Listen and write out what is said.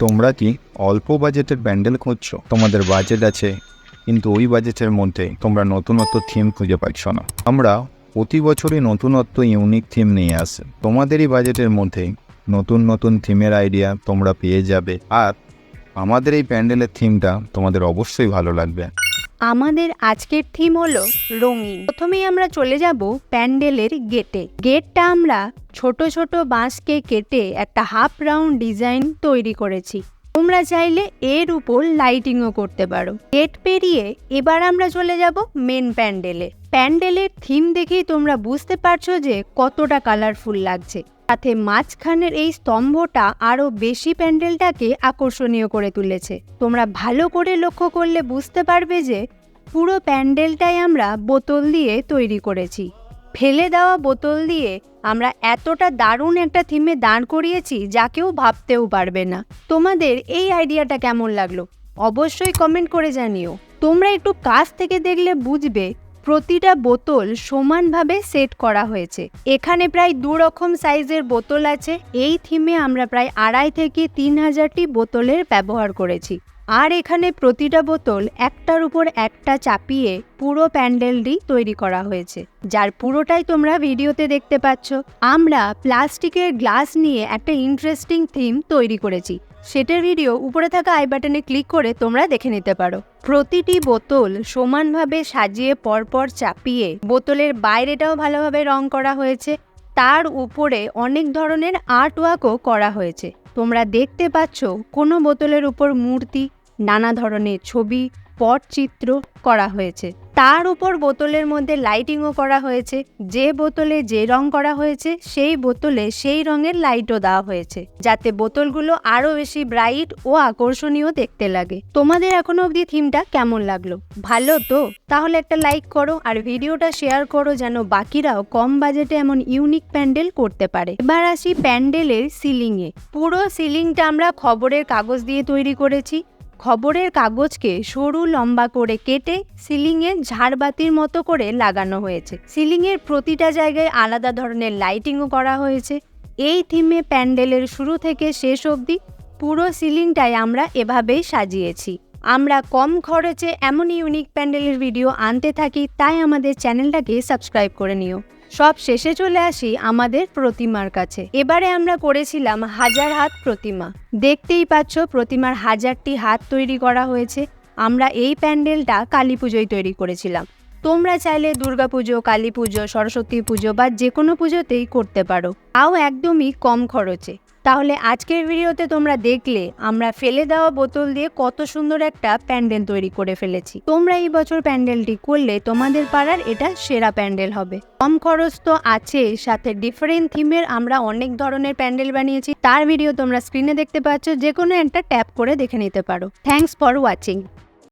তোমরা কি অল্প বাজেটের প্যান্ডেল খুঁজছো? তোমাদের বাজেট আছে, কিন্তু ওই বাজেটের মধ্যে তোমরা নতুনত্ব থিম খুঁজে পাচ্ছ না। আমরা প্রতি বছরই নতুনত্ব ইউনিক থিম নিয়ে আসি। তোমাদেরই বাজেটের মধ্যে নতুন নতুন থিমের আইডিয়া তোমরা পেয়ে যাবে। আর আমাদের এই প্যান্ডেলের থিমটা তোমাদের অবশ্যই ভালো লাগবে। আমাদের আজকের থিম হলো রঙিন। প্রথমেই আমরা চলে যাব প্যান্ডেলের গেটে। গেটটা আমরা ছোট ছোট বাঁশকে কেটে একটা হাফ রাউন্ড ডিজাইন তৈরি করেছি। তোমরা চাইলে এর উপর লাইটিংও করতে পারো। গেট পেরিয়ে এবার আমরা চলে যাব মেন প্যান্ডেলে। প্যান্ডেলের থিম দেখেই তোমরা বুঝতে পারছো যে কতটা কালারফুল লাগছে। সাথে মাঝখানের এই স্তম্ভটা আরো বেশি প্যান্ডেলটাকে আকর্ষণীয় করে তুলেছে। তোমরা ভালো করে লক্ষ্য করলে বুঝতে পারবে যে পুরো প্যান্ডেলটাই আমরা বোতল দিয়ে তৈরি করেছি। ফেলে দেওয়া বোতল দিয়ে আমরা এতটা দারুণ একটা থিমে দাঁড় করিয়েছি যা কেউ ভাবতেও পারবে না। তোমাদের এই আইডিয়াটা কেমন লাগলো অবশ্যই কমেন্ট করে জানিও। তোমরা একটু কাছ থেকে দেখলে বুঝবে প্রতিটা বোতল সমানভাবে সেট করা হয়েছে। এখানে প্রায় 2 রকম সাইজের বোতল আছে। এই থিমে আমরা প্রায় 2,500 থেকে 3,000টি বোতলের ব্যবহার করেছি। আর এখানে প্রতিটা বোতল একটার উপর একটা চাপিয়ে পুরো প্যান্ডেলটি তৈরি করা হয়েছে, যার পুরোটাই তোমরা ভিডিওতে দেখতে পাচ্ছ। আমরা প্লাস্টিকের গ্লাস নিয়ে একটা ইন্টারেস্টিং থিম তৈরি করেছি। সেটার ভিডিও উপরে থাকা আই বাটনে ক্লিক করে তোমরা দেখে নিতে পারো। প্রতিটি বোতল সমানভাবে সাজিয়ে পরপর চাপিয়ে বোতলের বাইরেটাও ভালোভাবে রং করা হয়েছে। তার উপরে অনেক ধরনের আর্টওয়ার্কও করা হয়েছে। তোমরা দেখতে পাচ্ছ কোনো বোতলের উপর মূর্তি, নানা ধরনের ছবি, পটচিত্র করা হয়েছে। তার উপর বোতলের মধ্যে লাইটিংও করা হয়েছে। যে বোতলে যে রং করা হয়েছে সেই বোতলে সেই রঙের লাইটও দেওয়া হয়েছে, যাতে বোতলগুলো আরো বেশি ব্রাইট ও আকর্ষণীয় দেখতে লাগে। তোমাদের এখনো অবধি থিমটা কেমন লাগলো? ভালো তো? তাহলে একটা লাইক করো আর ভিডিওটা শেয়ার করো, যেন বাকিরাও কম বাজেটে এমন ইউনিক প্যান্ডেল করতে পারে। এবার আসি প্যান্ডেলের সিলিংয়ে। পুরো সিলিংটা আমরা খবরের কাগজ দিয়ে তৈরি করেছি। খবরের কাগজকে সরু লম্বা করে কেটে সিলিংয়ে ঝাড়বাতির মতো করে লাগানো হয়েছে। সিলিংয়ের প্রতিটা জায়গায় আলাদা ধরনের লাইটিংও করা হয়েছে। এই থিমে প্যান্ডেলের শুরু থেকে শেষ অবধি পুরো সিলিংটাই আমরা এভাবেই সাজিয়েছি। আমরা কম খরচে এমন ইউনিক প্যান্ডেলের ভিডিও আনতে থাকি, তাই আমাদের চ্যানেলটাকে সাবস্ক্রাইব করে নিও। সব শেষে চলে আসি আমাদের প্রতিমার কাছে। এবারে আমরা করেছিলাম 1000 হাত প্রতিমা। দেখতেই পাচ্ছ প্রতিমার 1000টি হাত তৈরি করা হয়েছে। আমরা এই প্যান্ডেলটা কালী পুজোয় তৈরি করেছিলাম। তোমরা চাইলে দুর্গাপুজো, কালী পুজো, সরস্বতী পুজো বা যে কোনো পুজোতেই করতে পারো, তাও একদমই কম খরচে। তাহলে আজকের ভিডিওতে তোমরা দেখলে আমরা ফেলে দেওয়া বোতল দিয়ে কত সুন্দর একটা প্যান্ডেল তৈরি করে ফেলেছি। তোমরা এই বছর প্যান্ডেলটি করলে তোমাদের পাড়ার এটা সেরা প্যান্ডেল হবে। কম খরচ তো আছে, সাথে ডিফারেন্ট থিমের আমরা অনেক ধরনের প্যান্ডেল বানিয়েছি। তার ভিডিও তোমরা স্ক্রিনে দেখতে পাচ্ছ, যে কোনো একটা ট্যাপ করে দেখে নিতে পারো। Thanks for watching.